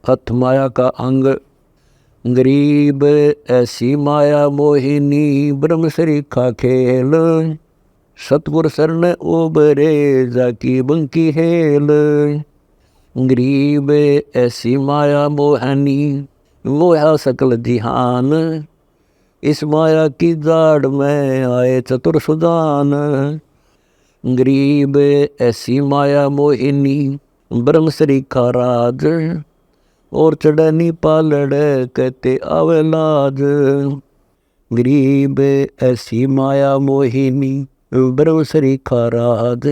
हथ माया का अंग। गरीब ऐसी माया मोहिनी ब्रह्म सरीखा खेल। सतगुर शरण ओबरे जाकी बंकी हेल। गरीब ऐसी माया मोहनी मोहा सकल जिहान। इस माया की जाड़ में आए चतुर सुजान। गरीब ऐसी माया मोहिनी ब्रह्म सरीखा राज। और चढ़नी पालड़ कहते आवे लाज। गरीब ऐसी माया मोहिनी ब्रह्म सरीखा राज।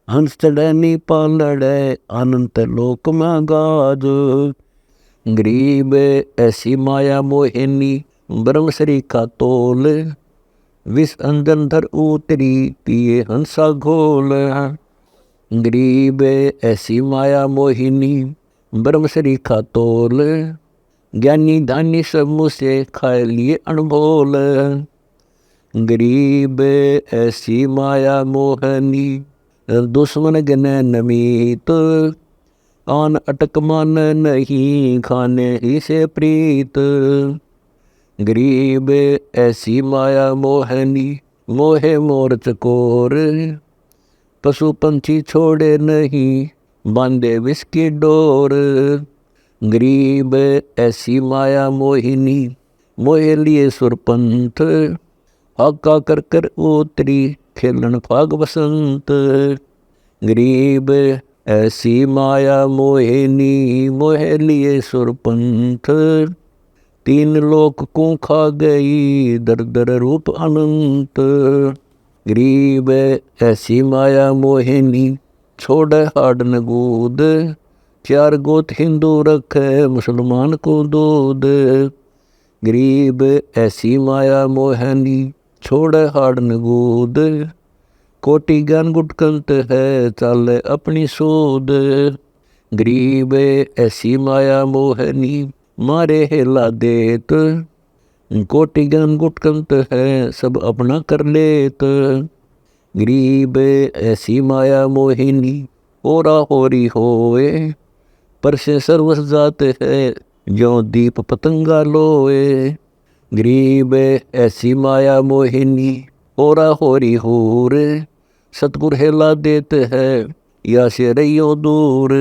हंस चढ़नी पालड़ अनंत लोक में गाज। गरीब ऐसी माया मोहिनी ब्रह्म सरीखा तोल। विष अंजन धर उतरी पिए हंसा घोल। गरीब ऐसी माया मोहिनी ब्रह्म सरीखा तोल। ज्ञानी धानी सब मुझसे खाए लिए अनभोल। गरीब ऐसी माया मोहनी दुश्मन गने नमीत। आन अटक मान नहीं खाने ही से प्रीत। गरीब ऐसी माया मोहनी मोहे मोर चकोर। पशु पंछी छोड़े नहीं बांधे विष की डोर। गरीब ऐसी माया मोहिनी मोहे लिए सुरपंथ। हाका कर कर उतरी खेलन फाग बसंत। गरीब ऐसी माया मोहिनी मोहे लिए सुरपंथ। तीन लोक को खा गई दर दर रूप अनंत। गरीब ऐसी माया मोहिनी छोड़ हाड न गूद। चार गोत हिंदू रखे मुसलमान को दूध। गरीब ऐसी माया मोहिनी छोड़ हाड न गूद। कोटि ज्ञान गुटकंत है चाले अपनी सूद। गरीब ऐसी माया मोहिनी मारे हेला देत। कोटि ज्ञान गुटकंत है सब अपना कर लेत। गरीब ऐसी माया मोहिनी ओरा होरी होए। पर से सर्वस जात है जो दीप पतंगा लोए। गरीब ऐसी माया मोहिनी ओरा होरी होर। सतगुर हेला देते है या से रहियो दूर।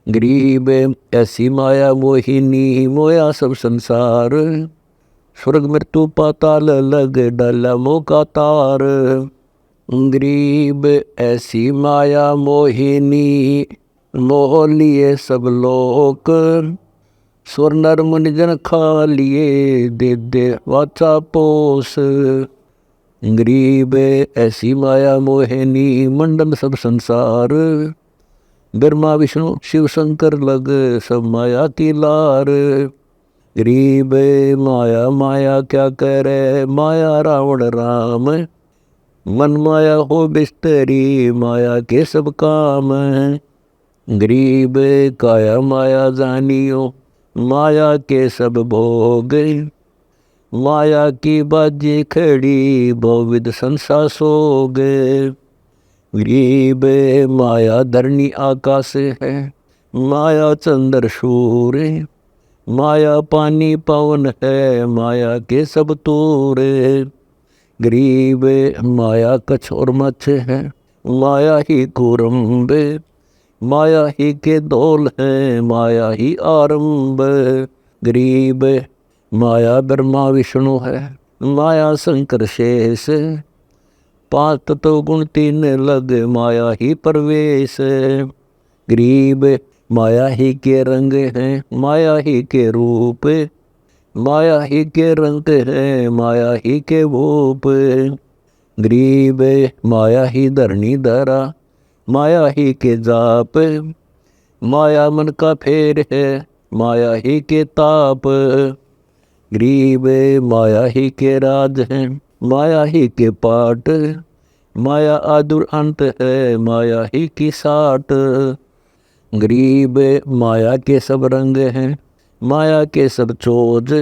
गरीब ऐसी माया मोहिनी मोया सब संसार। स्वर्ग मृत्यु पाताल लग डाला मोह का तार। गरीब ऐसी माया मोहिनी मोह लिए सब लोक। स्वर नर मुनि जन खा लिए दे दे वाचा पोस। गरीब ऐसी माया मोहिनी मंडन सब संसार। ब्रह्मा विष्णु शिव शंकर लग सब माया की लार। गरीब माया माया क्या करे माया रावण राम। मन माया हो बिस्तरी माया के सब काम। गरीब काया माया जानियो माया के सब भोग। माया की बाजी खड़ी बहुविध संसा सोग। गरीब माया धरनी आकाश है माया चंद्र सूर्य। माया पानी पवन है माया के सब तूर। गरीब माया कछ और मछ है माया ही कुरम्ब। माया ही के दौल है माया ही आरंभ। गरीब माया ब्रह्मा विष्णु है माया शंकर शेष। पांच तत्व गुण तीन लग माया ही प्रवेश। गरीब माया ही के रंग हैं माया ही के रूप। माया ही के रंग है माया ही के भूप। गरीब माया ही धरनी धरा माया ही के जाप। माया मन का फेर है माया ही के ताप। गरीब माया ही के राज है माया ही के पाट। माया आदुर अंत है माया ही की साट। गरीब माया के सब रंग हैं माया के सब चोज।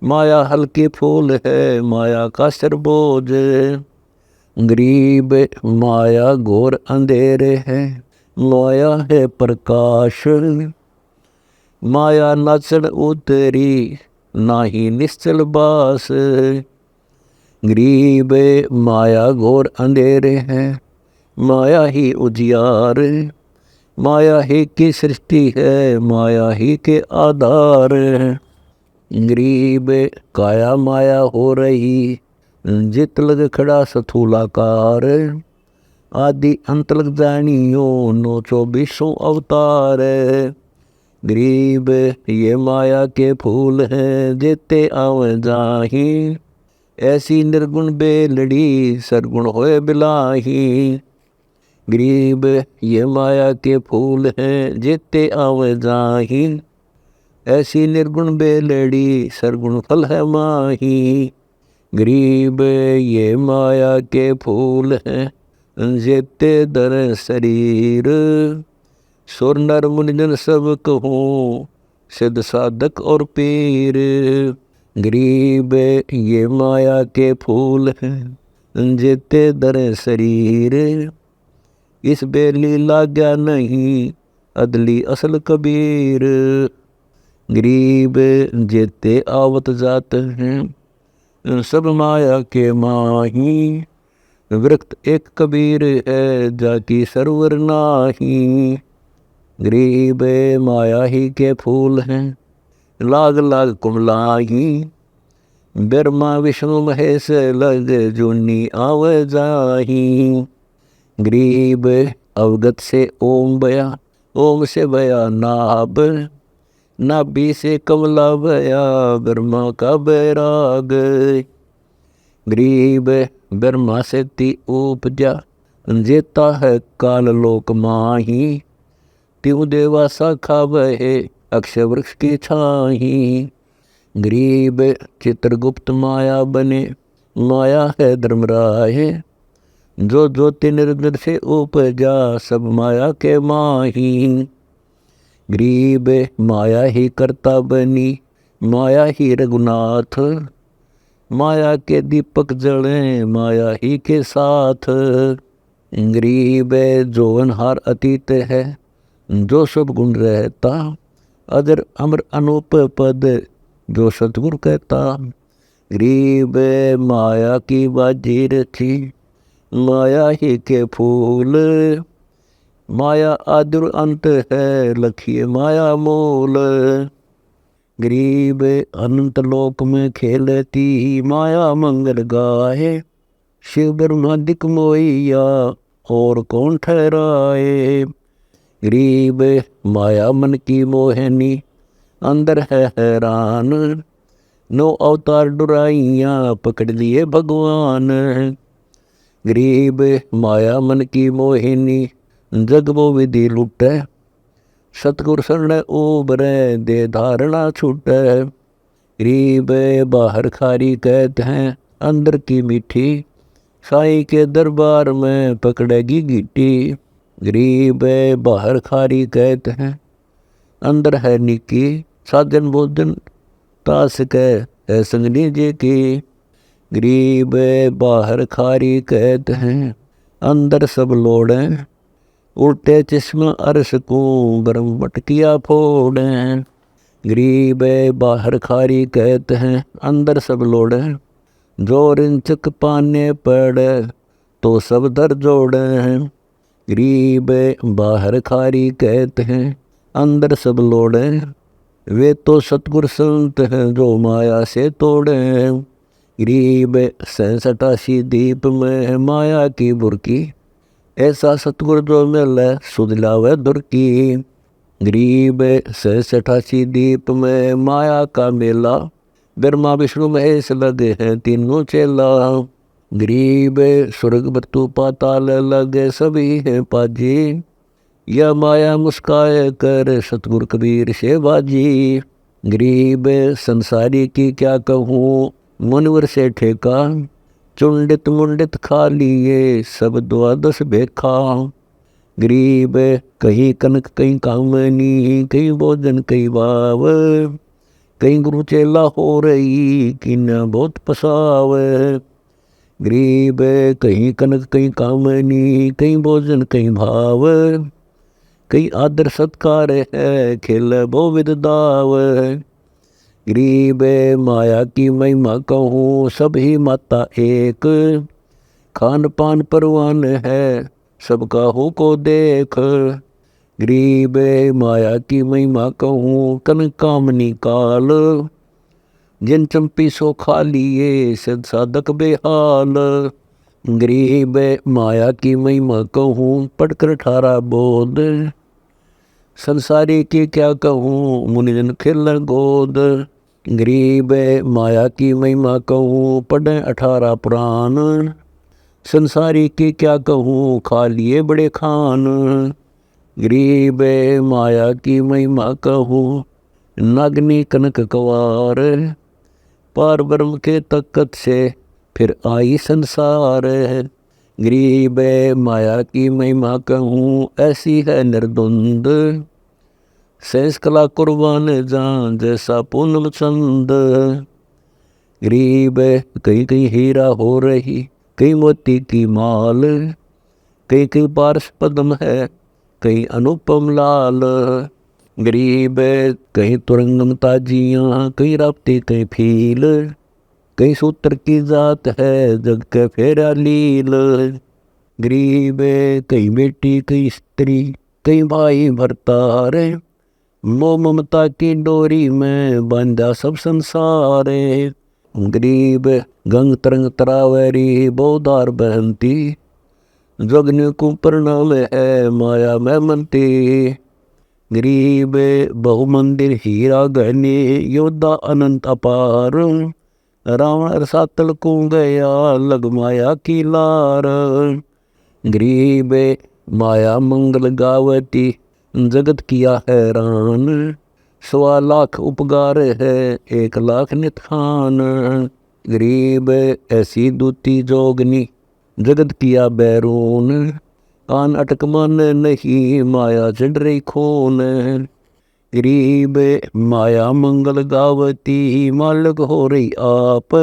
माया हल्के फूल है माया का सरबोज। गरीब माया घोर अंधेरे है माया है प्रकाश। माया नाचन उतरी नाही निश्चल बास। गरीब माया घोर अंधेरे हैं, माया ही उजियार। माया ही की सृष्टि है, माया ही के आधार। गरीब काया माया हो रही, जित लग खड़ा स्थूलाकार। आदि अंत लग जानियो, 924 अवतार। गरीब ये माया के फूल हैं, जेते आवे जाही। ऐसी निर्गुण बेलड़ी, सरगुण होए बिलाही। गरीब ये माया के फूल हैं, जेते आवे जाही। ऐसी निर्गुण बेलड़ी, सरगुण फल है माही। गरीब ये माया के फूल हैं, जेते दर शरीर। सुर नर मुनिजन सब कहूँ, सिद्ध साधक और पीर। गरीब ये माया के फूल हैं, जेते दर शरीर। इस बेली लाग्या नहीं, अदली असल कबीर। गरीब जेते आवत जात हैं, सब माया के माही। वृक्त एक कबीर है, जाकी सरवर नाही। गरीब माया ही के फूल हैं, लाग लाग कुमलाही। ब्रह्मा विष्णु महेश लग, जूनी आव जाही। गरीब अवगत से ओम बया, ओम से बया नाभ। नाभि से कमला बया, ब्रह्मा का बैराग। गरीब ब्रह्मा से ती उपजा, जेता है काल लोक माही। त्यों देवा शाखा बहे, अक्षय वृक्ष की छाही। गरीब चित्रगुप्त माया बने, माया है धर्मराय। जो ज्योति निरंजन से उपजा, सब माया के माही। गरीब माया ही करता बनी, माया ही रघुनाथ। माया के दीपक जले, माया ही के साथ। गरीब जोवनहार अतीत है, जो सब गुण रहता। अदर अमर अनूप पद, जो सतगुरु कहता। गरीब माया की बाजी रची, माया ही के फूल। माया आदि अंत है, लखिए माया मूल। गरीब अनंत लोक में खेलती, माया मंगल गाए। शिव ब्रह्मादिक मोहिया, और कौन ठहराए। गरीब माया मन की मोहनी, अंदर है हैरान। 9 अवतार डुराइयाँ, पकड़ लिए भगवान। गरीब माया मन की मोहिनी, जग वो विधि लुटे। सतगुर शरण उबरे, दे धारणा छूटे। गरीब बाहर खारी कहते हैं, अंदर की मीठी। साईं के दरबार में पकड़ेगी गीटी। गरीब बाहर खारी कहते हैं, अंदर है निकी। साजन भोजन तास कह है संगनी जी की। गरीब बाहर खारी कहते हैं, अंदर सब लोड़े। उल्टे चश्मा अरस को, ब्रह्म मटकिया फोड़े। गरीब बाहर खारी कहते हैं, अंदर सब लोड़े। जो रिंचक पाने पड़े, तो सब दर जोड़े। गरीब बाहर खारी कहते हैं, अंदर सब लोड़े। वे तो सतगुर संत हैं, जो माया से तोड़े। गरीब 87 दीप में माया की बुरकी। ऐसा सतगुर जो मिले, सुध लावे दुर की। गरीब 87 दीप में माया का मेला। ब्रह्मा विष्णु महेश लगे हैं, तीनों चेला। गरीब स्वर्ग मृत्यु पाताल लगे, सभी हैं पाजी। यह माया मुस्काए कर, सतगुर कबीर से बाजी। गरीब संसारी की क्या कहूँ, मुनिवर से ठेका। चुंडित मुंडित खा लिए, सब 12 भेखा। गरीब कहीं कनक कहीं कामनी, कहीं भोजन कहीं भाव। कहीं गुरु चेला हो रही, किन्ना बहुत पसाव। गरीब कहीं कनक कहीं कामनी, कहीं भोजन कहीं भाव। कई आदर सत्कार है, खेल बहुविध दाव। गरीब माया की महिमा कहूँ, सभी माता एक। खान पान परवान है, सबका हो को देख। गरीब माया की महिमा कहूँ, कन कामनी काल। जिन चंपी सो खा लिए, सद साधक बेहाल। गरीब माया की महिमा कहूँ, पढ़कर 18 बोध। संसारी की क्या कहूँ, मुनिजन खेलन गोद। गरीब माया की महिमा कहूँ, पढ़े 18 पुराण। संसारी की क्या कहूँ, खा लिए बड़े खान। गरीब माया की महिमा कहूँ, नागनी कनक कवार। पार ब्रह्म के तकत से फिर आई संसार। गरीब माया की महिमा कहूँ, ऐसी है निर्द्वंद। सहस कला कुर्बान जान, जैसा पूनम चंद। गरीब कहीं कहीं हीरा हो रही, कहीं मोती की माल। कहीं कहीं पारस पद्म है, कहीं अनुपम लाल। गरीब कहीं तुरंगम ताजियाँ, कहीं राप्ती कहीं फील। कहीं सूत्र की जात है, जग के फेरा लील। गरीब कहीं बेटी कहीं स्त्री, कहीं भाई भरतार। मोह ममता की डोरी में बांधा सब संसार। गरीब गंग तरंग तरावरी, बहुधार बहंती। जगन को प्रणाम है, माया में मनती। गरीब बहुमंदिर हीरा गहने, योद्धा अनंत अपार। रावण रसातल को गया, लग माया की लार। गरीब माया मंगल गावती, जगत किया हैरान। 1.25 लाख उपगार है, 1 लाख निथान। गरीब ऐसी दूती जोगनी, जगत किया बैरून। कान अटक मन नहीं, माया चढ़ रही खून। गरीब माया मंगल गावती, मालक हो रही आप।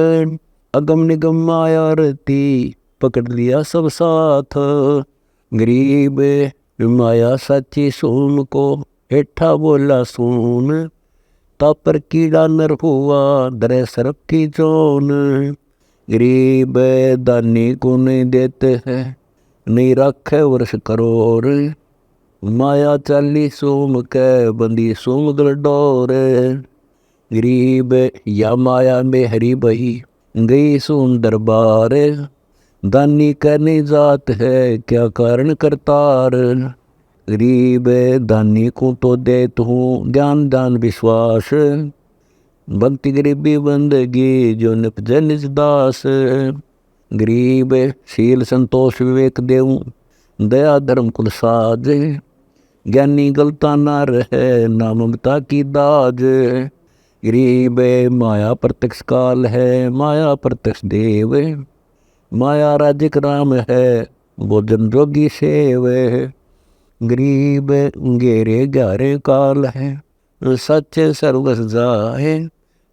अगम निगम माया रती, पकड़ लिया सब साथ। गरीब माया साची सोम को, हेठा बोला सून। तापर कीड़ा नर हुआ, दरे सरप की जोन। गरीब दानी को नहीं देते हैं, नहीं रखे वर्ष करोड़। माया चाली सोम के, बंदी सोम गल डोर। गरीब या माया में हरी बही, गई सोम दरबार। दानी कहने जात है, क्या कारण करतार। गरीब दानी को तो देत हूँ, ज्ञान दान विश्वास। भक्ति गरीबी बंदगी, जो निपजे निज दास। गरीब शील संतोष विवेक देऊं, दया धर्म कुल साज। ज्ञानी गलता ना रहे, ना ममता की दाज। गरीब माया प्रत्यक्ष काल है, माया प्रत्यक्ष देव। माया राजिक राम है, भोजन जोगी सेव। गरीब गेरे ग्यारे काल है, सच्चे सर्वस जाए।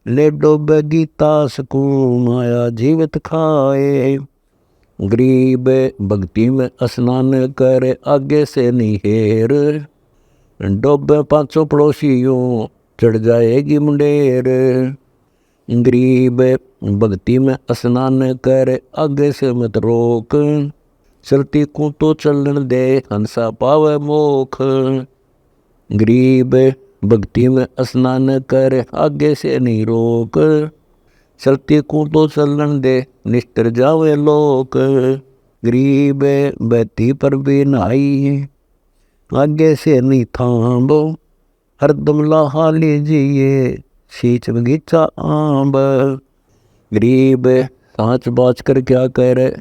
ले डोबे गीता सकू, माया जीवित खाए। गरीब भक्ति में स्नान करे, आगे से नहीं हेर। डोबे 500 पड़ोसियों, चढ़ जाएगी मुंडेर। गरीब भक्ति में स्नान करे, आगे से मत रोक। चलती को तो चलन दे, हंसा पावे मोख। गरीब भक्ति में स्नान करे, आगे से नहीं रोक। चलती को तो चलन दे, निष्ठर जावे लोक। गरीब बहती पर भी नहाई, आगे से नहीं थाम्बो। हरदम लाहा लीजिए, सींच बगीचा आंब। गरीब सांच बाज कर क्या करे,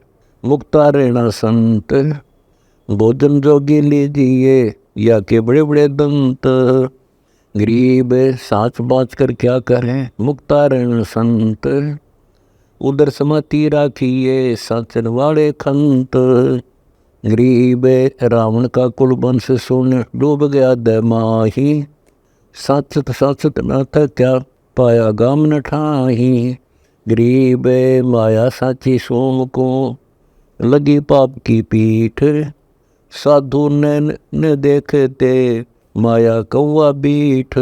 मुक्ता रहना संत। भोजन जोगी लीजिए, या के बड़े बड़े दंत। गरीब सांच बाज कर क्या करें, मुक्ता रहना संत। उधर समाती राखिए, साचन वाले खंत। गरीब रावण का कुल वंश सुन, डूब गया दमाही। साचत साचत न था क्या, पाया गाम न ठाही। गरीब माया साची सोम को, लगी पाप की पीठ। साधु नैन न देखते माया कौवा बीठ।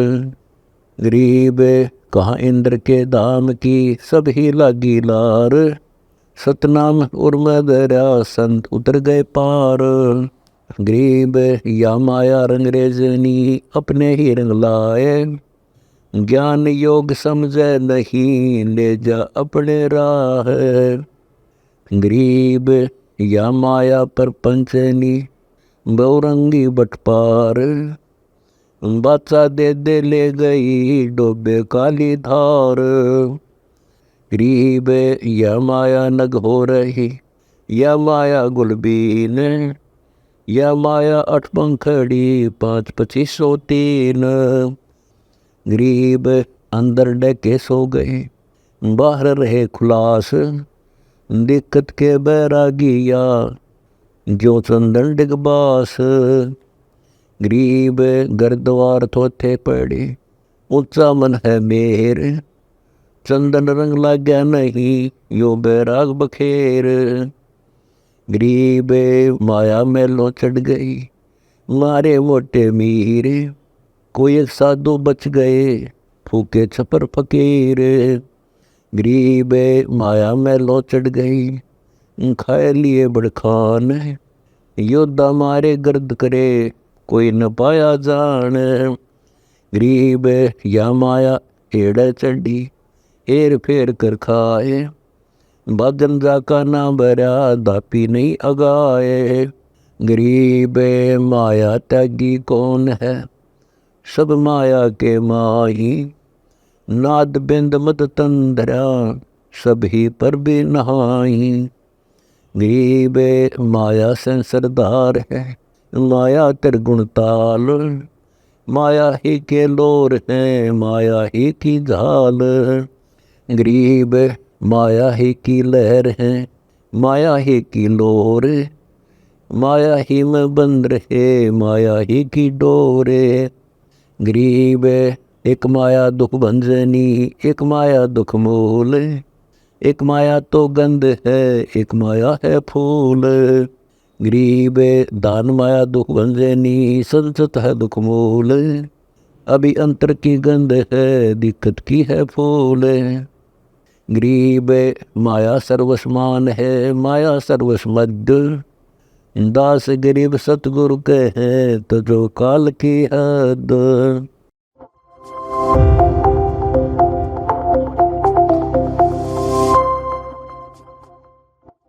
गरीब कहाँ इंद्र के धाम की सब ही लागी लार। सतनाम उर्म दरिया संत उतर गए पार। गरीब या माया रंगरेजनी अपने ही रंग लाए। ज्ञान योग समझे नहीं ले जा अपने राह। गरीब या माया पर पंचनी बहुरंगी बटपार। बाचा दे दे ले गई डोबे काली धार। गरीब या माया नग हो रही या माया गुलबीन। या माया 8 पंखड़ी 5 2503। गरीब अंदर डके सो गए बाहर रहे खुलास। दिक्कत के बैरागिया जो चंदन डिगबास। गरीब घर द्वार थोथे पड़े ऊंचा मन है मेर। चंदन रंग लाग्या नहीं यो बैराग बखेर। गरीब माया मेलो चढ़ गई मारे मोटे मीर। कोई एक साधु बच गए फूके छपर फकीर। गरीब माया मेलो चढ़ गई खाए लिए बड़खान। योद्धा मारे गर्द करे कोई न पाया जान। गरीब या माया एड़ चढ़ी हेर फेर कर खाए। बादन जाका ना भरा दापी नहीं अगाए। गरीब माया त्यागी कौन है सब माया के माही। नाद बिंद मत तंदरा सभी पर भी नहाई। गरीब माया से सरदार है माया त्रिगुण ताल। माया ही के लोर है माया ही की झाल। गरीब माया ही की लहर है माया ही की लोर। माया ही में बंद रहे माया ही की डोरे। गरीब एक माया दुख भंजनी एक माया दुख मूल। एक माया तो गंध है एक माया है फूल। गरीब दान माया दुख भंजनी संसत है दुख मूल। अभी अंतर की गंध है दिक्कत की है फूल। गरीब माया सर्वसमान है माया सर्वसमद। दास गरीब सतगुरु के हैं तो जो काल की हद।